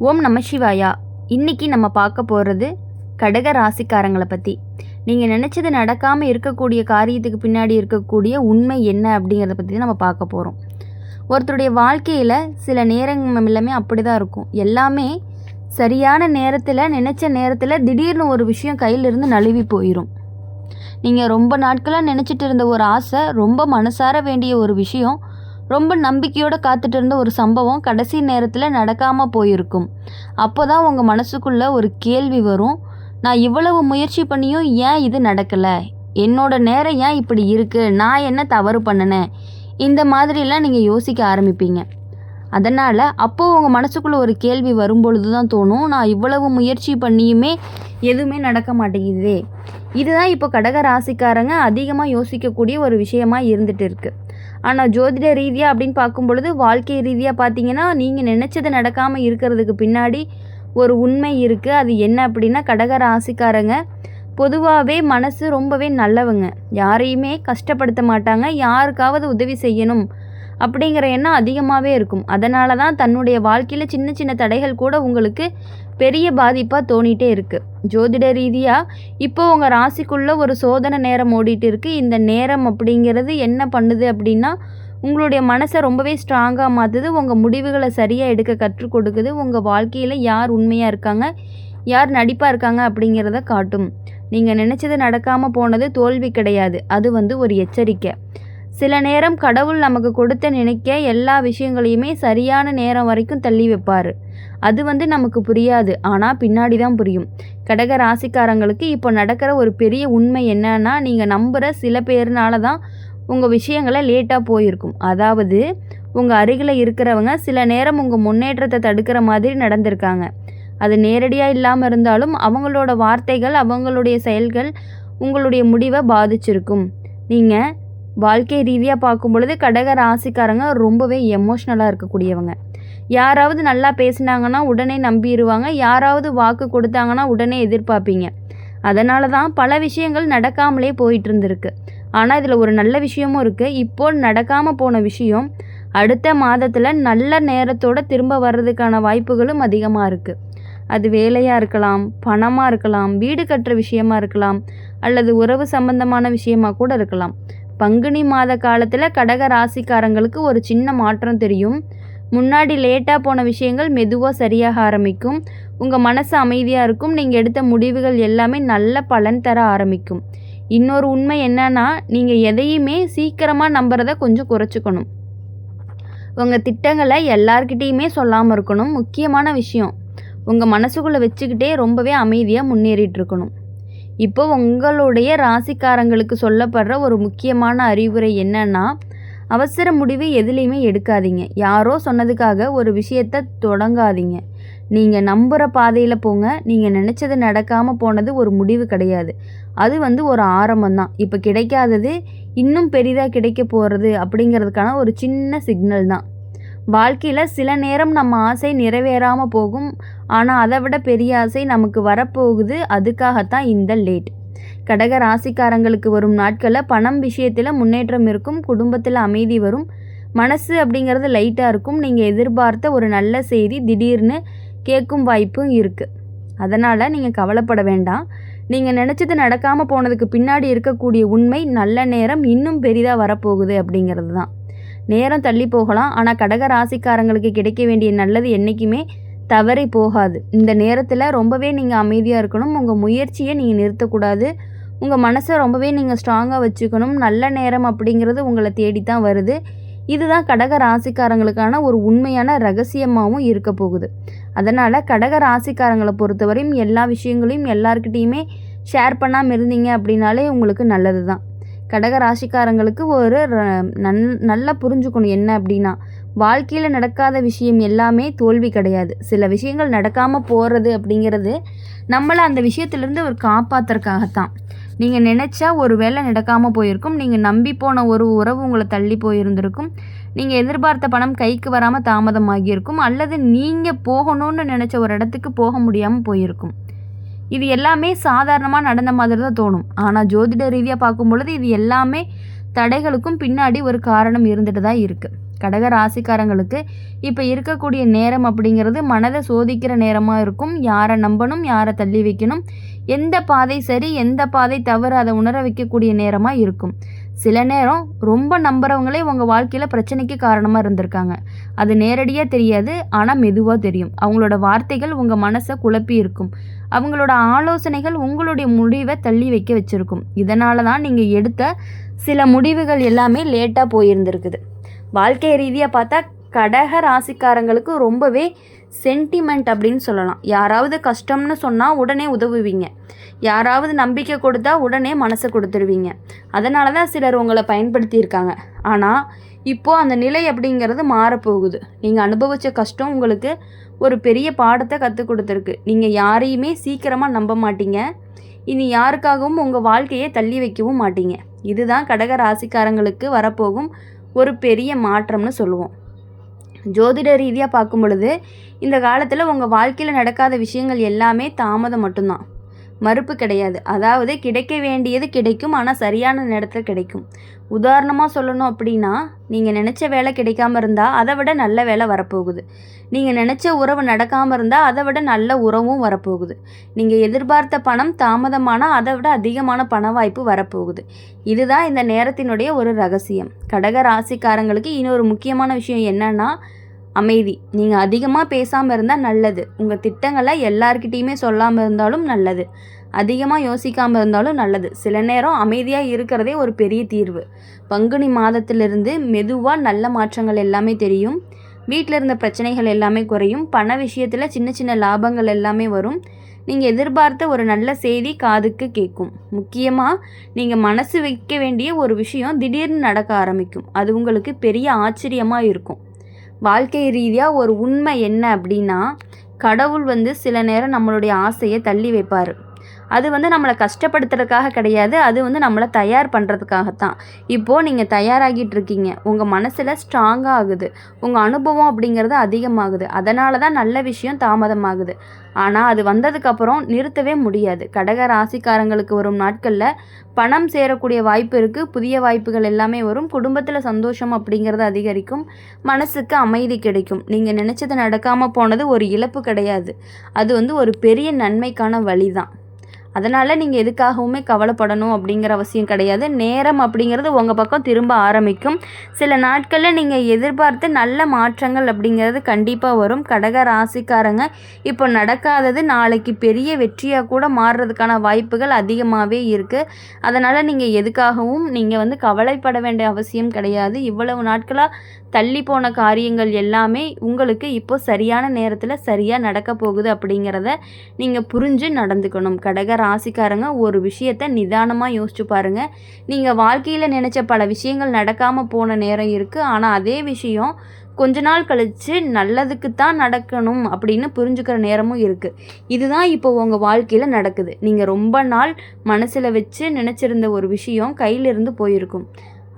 ஓம் நம சிவாயா. இன்றைக்கி நம்ம பார்க்க போகிறது கடக ராசிக்காரங்களை பற்றி. நீங்கள் நினச்சது நடக்காமல் இருக்கக்கூடிய காரியத்துக்கு பின்னாடி இருக்கக்கூடிய உண்மை என்ன அப்படிங்கிறத பற்றி தான் நம்ம பார்க்க போகிறோம். ஒருத்தருடைய வாழ்க்கையில் சில நேரங்கள் எல்லாமே அப்படி தான் இருக்கும். எல்லாமே சரியான நேரத்தில், நினச்ச நேரத்தில் திடீர்னு ஒரு விஷயம் கையிலிருந்து நழுவி போயிடும். நீங்கள் ரொம்ப நாட்களாக நினச்சிட்டு இருந்த ஒரு ஆசை, ரொம்ப மனசார வேண்டிய ஒரு விஷயம், ரொம்ப நம்பிக்கையோடு காத்துட்டு இருந்த ஒரு சம்பவம் கடைசி நேரத்தில் நடக்காமல் போயிருக்கும். அப்போ தான் உங்கள் மனசுக்குள்ளே ஒரு கேள்வி வரும், நான் இவ்வளவு முயற்சி பண்ணியும் ஏன் இது நடக்கலை, என்னோட நேரம் ஏன் இப்படி இருக்குது, நான் என்ன தவறு பண்ணினேன், இந்த மாதிரிலாம் நீங்கள் யோசிக்க ஆரம்பிப்பீங்க. அதனால் அப்போது உங்கள் மனசுக்குள்ளே ஒரு கேள்வி வரும்பொழுது தான் தோணும், நான் இவ்வளவு முயற்சி பண்ணியுமே எதுவுமே நடக்க மாட்டேங்குதே. இதுதான் இப்போ கடக ராசிக்காரங்க அதிகமாக யோசிக்கக்கூடிய ஒரு விஷயமாக இருந்துகிட்டு இருக்குது. ஆனால் ஜோதிட ரீதியாக அப்படின்னு பார்க்கும் பொழுது, வாழ்க்கை ரீதியாக பார்த்தீங்கன்னா, நீங்கள் நினச்சது நடக்காமல் இருக்கிறதுக்கு பின்னாடி ஒரு உண்மை இருக்குது. அது என்ன அப்படின்னா, கடக ராசிக்காரங்க பொதுவாகவே மனசு ரொம்பவே நல்லவங்க. யாரையுமே கஷ்டப்படுத்த மாட்டாங்க. யாருக்காவது உதவி செய்யணும் அப்படிங்கிற எண்ணம் அதிகமாகவே இருக்கும். அதனால தான் தன்னுடைய வாழ்க்கையில் சின்ன சின்ன தடைகள் கூட உங்களுக்கு பெரிய பாதிப்பாக தோணிகிட்டே இருக்குது. ஜோதிட ரீதியாக இப்போ உங்கள் ராசிக்குள்ளே ஒரு சோதனை நேரம் ஓடிட்டு இருக்குது. இந்த நேரம் அப்படிங்கிறது என்ன பண்ணுது அப்படின்னா, உங்களுடைய மனசை ரொம்பவே ஸ்ட்ராங்காக மாற்றுது. உங்கள் முடிவுகளை சரியாக எடுக்க கற்றுக் கொடுக்குது. உங்கள் வாழ்க்கையில் யார் உண்மையாக இருக்காங்க, யார் நடிப்பாக இருக்காங்க அப்படிங்கிறத காட்டும். நீங்கள் நினச்சது நடக்காமல் போனது தோல்வி கிடையாது, அது ஒரு எச்சரிக்கை. சில நேரம் கடவுள் நமக்கு கொடுத்த நினைக்க எல்லா விஷயங்களையுமே சரியான நேரம் வரைக்கும் தள்ளி வைப்பார். அது நமக்கு புரியாது, ஆனால் பின்னாடி தான் புரியும். கடக ராசிக்காரங்களுக்கு இப்போ நடக்கிற ஒரு பெரிய உண்மை என்னன்னா, நீங்கள் நம்புகிற சில பேர்னால தான் உங்கள் விஷயங்களை லேட்டாக போயிருக்கும். அதாவது உங்கள் அருகில் இருக்கிறவங்க சில நேரம் உங்கள் முன்னேற்றத்தை தடுக்கிற மாதிரி நடந்திருக்காங்க. அது நேரடியாக இல்லாமல் இருந்தாலும் அவங்களோட வார்த்தைகள், அவங்களுடைய செயல்கள் உங்களுடைய முடிவை பாதிச்சிருக்கும். நீங்கள் வாழ்க்கை ரீதியாக பார்க்கும் பொழுது கடக ராசிக்காரங்க ரொம்பவே எமோஷ்னலாக இருக்கக்கூடியவங்க. யாராவது நல்லா பேசினாங்கன்னா உடனே நம்பிடுவாங்க. யாராவது வாக்கு கொடுத்தாங்கன்னா உடனே எதிர்பார்ப்பீங்க. அதனால தான் பல விஷயங்கள் நடக்காமலே போயிட்டு இருந்திருக்கு. ஆனால் இதில் ஒரு நல்ல விஷயமும் இருக்குது. இப்போ நடக்காமல் போன விஷயம் அடுத்த மாதத்தில் நல்ல நேரத்தோடு திரும்ப வர்றதுக்கான வாய்ப்புகளும் அதிகமாக இருக்குது. அது வேலையாக இருக்கலாம், பணமாக இருக்கலாம், வீடு கட்டுற விஷயமா இருக்கலாம், அல்லது உறவு சம்பந்தமான விஷயமாக கூட இருக்கலாம். பங்குனி மாத காலத்தில் கடக ராசிக்காரங்களுக்கு ஒரு சின்ன மாற்றம் தெரியும். முன்னாடி லேட்டாக போன விஷயங்கள் மெதுவாக சரியாக ஆரம்பிக்கும். உங்கள் மனசு அமைதியாக இருக்கும். நீங்கள் எடுத்த முடிவுகள் எல்லாமே நல்ல பலன் தர ஆரம்பிக்கும். இன்னொரு உண்மை என்னன்னா, நீங்கள் எதையுமே சீக்கிரமாக நம்புறதை கொஞ்சம் குறைச்சிக்கணும். உங்கள் திட்டங்களை எல்லார்கிட்டேயுமே சொல்லாமல் இருக்கணும். முக்கியமான விஷயம், உங்கள் மனசுக்குள்ளே வச்சுக்கிட்டே ரொம்பவே அமைதியாக முன்னேறிட்டு இருக்கணும். இப்போ உங்களுடைய ராசிக்காரங்களுக்கு சொல்லப்படுற ஒரு முக்கியமான அறிவுரை என்னன்னா, அவசர முடிவு எதுலேயுமே எடுக்காதீங்க. யாரோ சொன்னதுக்காக ஒரு விஷயத்தை தொடங்காதீங்க. நீங்கள் நம்புகிற பாதையில் போங்க. நீங்கள் நினச்சது நடக்காமல் போனது ஒரு முடிவு கிடையாது, அது ஒரு ஆரம்பம்தான். இப்போ கிடைக்காதது இன்னும் பெரிதாக கிடைக்க போகிறது அப்படிங்கிறதுக்கான ஒரு சின்ன சிக்னல் தான். வாழ்க்கையில் சில நேரம் நம்ம ஆசை நிறைவேறாமல் போகும். ஆனால் அதை விட பெரிய ஆசை நமக்கு வரப்போகுது. அதுக்காகத்தான் இந்த லேட். கடக ராசிக்காரங்களுக்கு வரும் நாட்களில் பணம் விஷயத்தில் முன்னேற்றம் இருக்கும். குடும்பத்தில் அமைதி வரும். மனசு அப்படிங்கிறது லைட்டாக இருக்கும். நீங்கள் எதிர்பார்த்த ஒரு நல்ல செய்தி திடீர்னு கேட்கும் வாய்ப்பும் இருக்குது. அதனால் நீங்கள் கவலைப்பட வேண்டாம். நீங்கள் நினச்சது நடக்காமல் போனதுக்கு பின்னாடி இருக்கக்கூடிய உண்மை, நல்ல நேரம் இன்னும் பெரிதாக வரப்போகுது அப்படிங்கிறது தான். நேரம் தள்ளி போகலாம், ஆனால் கடக ராசிக்காரங்களுக்கு கிடைக்க வேண்டிய நல்லது என்றைக்குமே தவறி போகாது. இந்த நேரத்தில் ரொம்பவே நீங்கள் அமைதியாக இருக்கணும். உங்கள் முயற்சியை நீங்கள் நிறுத்தக்கூடாது. உங்கள் மனசை ரொம்பவே நீங்கள் ஸ்ட்ராங்காக வச்சுக்கணும். நல்ல நேரம் அப்படிங்கிறது உங்களை தேடித்தான் வருது. இதுதான் கடக ராசிக்காரங்களுக்கான ஒரு உண்மையான ரகசியமாகவும் இருக்க போகுது. அதனால் கடக ராசிக்காரங்களை பொறுத்தவரையும் எல்லா விஷயங்களையும் எல்லார்கிட்டேயுமே ஷேர் பண்ணாமல் இருந்தீங்க அப்படின்னாலே உங்களுக்கு நல்லது தான். கடக ராசிக்காரங்களுக்கு ஒரு நல்லா புரிஞ்சுக்கணும் என்ன அப்படின்னா, வாழ்க்கையில் நடக்காத விஷயம் எல்லாமே தோல்வி கிடையாது. சில விஷயங்கள் நடக்காமல் போகிறது அப்படிங்கிறது நம்மளை அந்த விஷயத்துலேருந்து ஒரு காப்பாற்றுறதுக்காகத்தான். நீங்கள் நினச்சா ஒரு வேளை நடக்காமல் போயிருக்கும். நீங்கள் நம்பி போன ஒரு உறவு உங்களை தள்ளி போயிருந்திருக்கும். நீங்கள் எதிர்பார்த்த பணம் கைக்கு வராமல் தாமதமாகியிருக்கும். அல்லது நீங்கள் போகணும்னு நினச்ச ஒரு இடத்துக்கு போக முடியாமல் போயிருக்கும். இது எல்லாமே சாதாரணமாக நடந்த மாதிரி தான் தோணும். ஆனால் ஜோதிட ரீதியாக பார்க்கும் பொழுது இது எல்லாமே தடைகளுக்கும் பின்னாடி ஒரு காரணம் இருந்துட்டு தான் இருக்குது. கடக ராசிக்காரங்களுக்கு இப்போ இருக்கக்கூடிய நேரம் அப்படிங்கிறது மனதை சோதிக்கிற நேரமாக இருக்கும். யாரை நம்பணும், யாரை தள்ளி வைக்கணும், எந்த பாதை சரி எந்த பாதை தவறு அதை உணர வைக்கக்கூடிய நேரமாக இருக்கும். சில நேரம் ரொம்ப நம்புறவங்களே உங்கள் வாழ்க்கையில் பிரச்சனைக்கு காரணமாக இருந்திருக்காங்க. அது நேரடியாக தெரியாது, ஆனால் மெதுவாக தெரியும். அவங்களோட வார்த்தைகள் உங்கள் மனசை குழப்பி இருக்கும். அவங்களோட ஆலோசனைகள் உங்களுடைய முடிவை தள்ளி வைக்க வச்சுருக்கும். இதனால தான் நீங்கள் எடுத்த சில முடிவுகள் எல்லாமே லேட்டாக போயிருந்துருக்குது. வாழ்க்கை ரீதியாக பார்த்தா கடக ராசிக்காரங்களுக்கு ரொம்பவே சென்டிமெண்ட் அப்படின்னு சொல்லலாம். யாராவது கஷ்டம்னு சொன்னால் உடனே உதவுவீங்க, யாராவது நம்பிக்கை கொடுத்தா உடனே மனசை கொடுத்துருவீங்க. அதனால தான் சிலர் உங்களை பயன்படுத்தியிருக்காங்க. ஆனால் இப்போது அந்த நிலை அப்படிங்கிறது மாறப்போகுது. நீங்கள் அனுபவித்த கஷ்டம் உங்களுக்கு ஒரு பெரிய பாடத்தை கற்றுக் கொடுத்துருக்கு. நீங்கள் யாரையுமே சீக்கிரமாக நம்ப மாட்டீங்க. இனி யாருக்காகவும் உங்கள் வாழ்க்கையை தள்ளி வைக்கவும் மாட்டீங்க. இதுதான் கடக ராசிக்காரங்களுக்கு வரப்போகும் ஒரு பெரிய மாற்றம்னு சொல்லுவோம். ஜோதிட ரீதியாக பார்க்கும் பொழுது இந்த காலத்தில் உங்கள் வாழ்க்கையில் நடக்காத விஷயங்கள் எல்லாமே தாமதம் மட்டும்தான், மறுப்பு கிடையாது. அதாவது கிடைக்க வேண்டியது கிடைக்கும், ஆனால் சரியான நேரத்தில் கிடைக்கும். உதாரணமாக சொல்லணும் அப்படின்னா, நீங்கள் நினச்ச வேலை கிடைக்காம இருந்தால் அதை விட நல்ல வேலை வரப்போகுது. நீங்கள் நினச்ச உறவு நடக்காமல் இருந்தால் அதை விட நல்ல உறவும் வரப்போகுது. நீங்கள் எதிர்பார்த்த பணம் தாமதமானால் அதை விட அதிகமான பண வாய்ப்பு வரப்போகுது. இதுதான் இந்த நேரத்தினுடைய ஒரு ரகசியம். கடக ராசிக்காரங்களுக்கு இன்னொரு முக்கியமான விஷயம் என்னன்னா அமைதி. நீங்கள் அதிகமாக பேசாமல் இருந்தால் நல்லது. உங்கள் திட்டங்களை எல்லார்கிட்டையுமே சொல்லாமல் இருந்தாலும் நல்லது. அதிகமாக யோசிக்காமல் இருந்தாலும் நல்லது. சில நேரம் அமைதியாக இருக்கிறதே ஒரு பெரிய தீர்வு. பங்குனி மாதத்திலிருந்து மெதுவாக நல்ல மாற்றங்கள் எல்லாமே தெரியும். வீட்டில் இருந்த பிரச்சனைகள் எல்லாமே குறையும். பண விஷயத்தில் சின்ன சின்ன லாபங்கள் எல்லாமே வரும். நீங்கள் எதிர்பார்த்த ஒரு நல்ல செய்தி காதுக்கு கேட்கும். முக்கியமாக நீங்கள் மனசு வைக்க வேண்டிய ஒரு விஷயம் திடீர்னு நடக்க ஆரம்பிக்கும். அது உங்களுக்கு பெரிய ஆச்சரியமாக இருக்கும். வாழ்க்கை ரீதியாக ஒரு உண்மை என்ன அப்படின்னா, கடவுள் சில நேரம் நம்மளுடைய ஆசையை தள்ளி வைப்பார். அது நம்மளை கஷ்டப்படுத்துறதுக்காக கிடையாது, அது நம்மளை தயார் பண்ணுறதுக்காகத்தான். இப்போது நீங்கள் தயாராகிட்டு இருக்கீங்க, உங்கள் மனசில் ஸ்ட்ராங்காக ஆகுது, உங்கள் அனுபவம் அப்படிங்கிறது அதிகமாகுது. அதனால தான் நல்ல விஷயம் தாமதமாகுது. ஆனால் அது வந்ததுக்கப்புறம் நிறுத்தவே முடியாது. கடக ராசிக்காரங்களுக்கு வரும் நாட்களில் பணம் சேரக்கூடிய வாய்ப்பு இருக்குது. புதிய வாய்ப்புகள் எல்லாமே வரும். குடும்பத்தில் சந்தோஷம் அப்படிங்கிறது அதிகரிக்கும். மனசுக்கு அமைதி கிடைக்கும். நீங்கள் நினச்சது நடக்காமல் போனது ஒரு இழப்பு கிடையாது, அது ஒரு பெரிய நன்மைக்கான வழி தான். அதனால் நீங்கள் எதுக்காகவுமே கவலைப்படணும் அப்படிங்கிற அவசியம் கிடையாது. நேரம் அப்படிங்கிறது உங்கள் பக்கம் திரும்ப ஆரம்பிக்கும். சில நாட்களில் நீங்கள் எதிர்பார்த்து நல்ல மாற்றங்கள் அப்படிங்கிறது கண்டிப்பாக வரும். கடக ராசிக்காரங்க இப்போ நடக்காதது நாளைக்கு பெரிய வெற்றியாக கூட மாறுறதுக்கான வாய்ப்புகள் அதிகமாகவே இருக்குது. அதனால் நீங்கள் எதுக்காகவும் நீங்கள் கவலைப்பட வேண்டிய அவசியம் கிடையாது. இவ்வளவு நாட்களாக தள்ளி போன காரியங்கள் எல்லாமே உங்களுக்கு இப்போ சரியான நேரத்தில் சரியாக நடக்க போகுது அப்படிங்கிறத நீங்கள் புரிஞ்சு நடந்துக்கணும். கடக ராசிக்காரங்க ஒரு விஷயத்தை நிதானமாக யோசிச்சு பாருங்கள். நீங்கள் வாழ்க்கையில் நினச்ச பல விஷயங்கள் நடக்காமல் போன நேரம் இருக்குது. ஆனால் அதே விஷயம் கொஞ்ச நாள் கழித்து நல்லதுக்கு தான் நடக்கணும் அப்படின்னு புரிஞ்சுக்கிற நேரமும் இருக்குது. இதுதான் இப்போ உங்கள் வாழ்க்கையில் நடக்குது. நீங்கள் ரொம்ப நாள் மனசில் வச்சு நினச்சிருந்த ஒரு விஷயம் கையிலிருந்து போயிருக்கும்.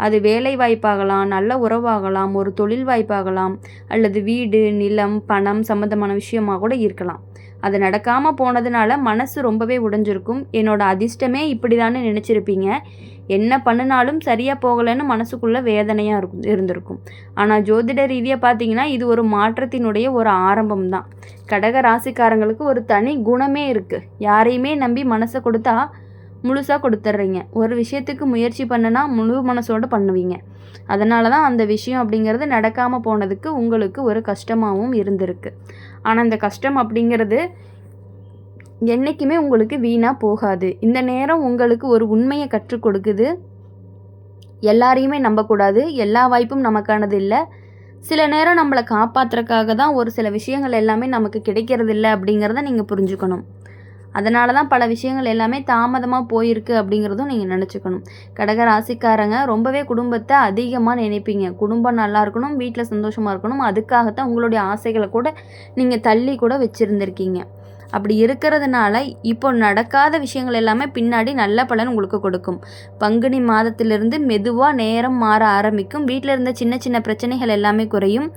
அது வேலை வாய்ப்பாகலாம், நல்ல உறவாகலாம், ஒரு தொழில் வாய்ப்பாகலாம், அல்லது வீடு, நிலம், பணம் சம்மந்தமான விஷயமாக கூட இருக்கலாம். அது நடக்காமல் போனதுனால மனசு ரொம்பவே உடைஞ்சிருக்கும். என்னோட அதிர்ஷ்டமே இப்படி தானே நினச்சிருப்பீங்க. என்ன பண்ணினாலும் சரியாக போகலைன்னு மனசுக்குள்ளே வேதனையாக இருந்திருக்கும். ஆனால் ஜோதிட ரீதியாக பார்த்தீங்கன்னா இது ஒரு மாற்றத்தினுடைய ஒரு ஆரம்பம் தான். கடக ராசிக்காரங்களுக்கு ஒரு தனி குணமே இருக்குது. யாரையுமே நம்பி மனசை கொடுத்தா முழுசாக கொடுத்துட்றீங்க. ஒரு விஷயத்துக்கு முயற்சி பண்ணுனா முழு மனசோடு பண்ணுவீங்க. அதனால தான் அந்த விஷயம் அப்படிங்கிறது நடக்காமல் போனதுக்கு உங்களுக்கு ஒரு கஷ்டமாகவும் இருந்திருக்கு. ஆனால் இந்த கஷ்டம் அப்படிங்கிறது என்றைக்குமே உங்களுக்கு வீணாக போகாது. இந்த நேரம் உங்களுக்கு ஒரு உண்மையை கற்றுக் கொடுக்குது. எல்லாரையுமே நம்பக்கூடாது. எல்லா வாய்ப்பும் நமக்கானது இல்லை. சில நேரம் நம்மளை காப்பாற்றுறதுக்காக தான் ஒரு சில விஷயங்கள் எல்லாமே நமக்கு கிடைக்கிறது இல்லை அப்படிங்கிறத நீங்கள் புரிஞ்சுக்கணும். அதனால தான் பல விஷயங்கள் எல்லாமே தாமதமாக போயிருக்கு அப்படிங்கிறதும் நீங்கள் நினச்சிக்கணும். கடக ராசிக்காரங்க ரொம்பவே குடும்பத்தை அதிகமாக நினைப்பீங்க. குடும்பம் நல்லா இருக்கணும், வீட்டில் சந்தோஷமாக இருக்கணும், அதுக்காகத்தான் உங்களுடைய ஆசைகளை கூட நீங்கள் தள்ளி கூட வச்சுருந்துருக்கீங்க. அப்படி இருக்கிறதுனால இப்போ நடக்காத விஷயங்கள் எல்லாமே பின்னாடி நல்ல பலன் உங்களுக்கு கொடுக்கும். பங்குனி மாதத்திலிருந்து மெதுவாக நேரம் மாற ஆரம்பிக்கும். வீட்டில் இருந்த சின்ன சின்ன பிரச்சனைகள் எல்லாமே குறையும்.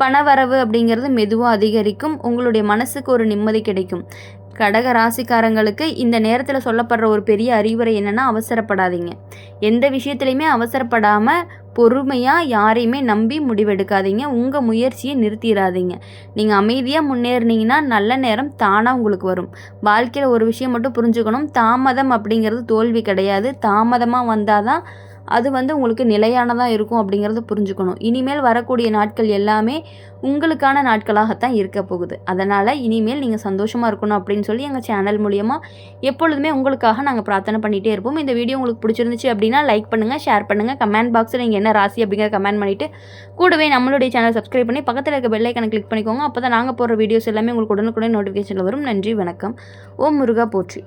பண வரவு அப்படிங்கிறது மெதுவாக அதிகரிக்கும். உங்களுடைய மனசுக்கு ஒரு நிம்மதி கிடைக்கும். கடக ராசிக்காரங்களுக்கு இந்த நேரத்தில் சொல்லப்படுற ஒரு பெரிய அறிவுரை என்னென்னா, அவசரப்படாதீங்க. எந்த விஷயத்துலையுமே அவசரப்படாமல் பொறுமையாக யாரையுமே நம்பி முடிவெடுக்காதீங்க. உங்கள் முயற்சியை நிறுத்திடாதீங்க. நீங்கள் அமைதியாக முன்னேறினீங்கன்னா நல்ல நேரம் தானாக உங்களுக்கு வரும். வாழ்க்கையில் ஒரு விஷயம் மட்டும் புரிஞ்சுக்கணும், தாமதம் அப்படிங்கிறது தோல்வி கிடையாது. தாமதமாக வந்தால் தான் அது உங்களுக்கு நிலையானதாக இருக்கும் அப்படிங்கிறத புரிஞ்சுக்கணும். இனிமேல் வரக்கூடிய நாட்கள் எல்லாமே உங்களுக்கான நாட்களாகத்தான் இருக்க போகுது. அதனால் இனிமேல் நீங்கள் சந்தோஷமாக இருக்கணும் அப்படின்னு சொல்லி எங்கள் சேனல் மூலிமா எப்பொழுதுமே உங்களுக்காக நாங்கள் பிரார்த்தனை பண்ணிகிட்டே இருப்போம். இந்த வீடியோ உங்களுக்கு பிடிச்சிருந்துச்சு அப்படின்னா லைக் பண்ணுங்கள், ஷேர் பண்ணுங்கள், கமெண்ட் பாக்ஸில் நீங்கள் என்ன ராசி அப்படிங்கிற கமெண்ட் பண்ணிவிட்டு கூடவே நம்மளுடைய சேனல் சப்ஸ்கிரைப் பண்ணி பக்கத்தில் இருக்க பெல் ஐக்கனை கிளிக் பண்ணிக்கோங்க. அப்போ தான் நாங்கள் போடுற வீடியோஸ் எல்லாமே உங்களுக்கு உடனுக்குடன் நோட்டிஃபிகேஷனில் வரும். நன்றி, வணக்கம். ஓம் முருகா போற்றி.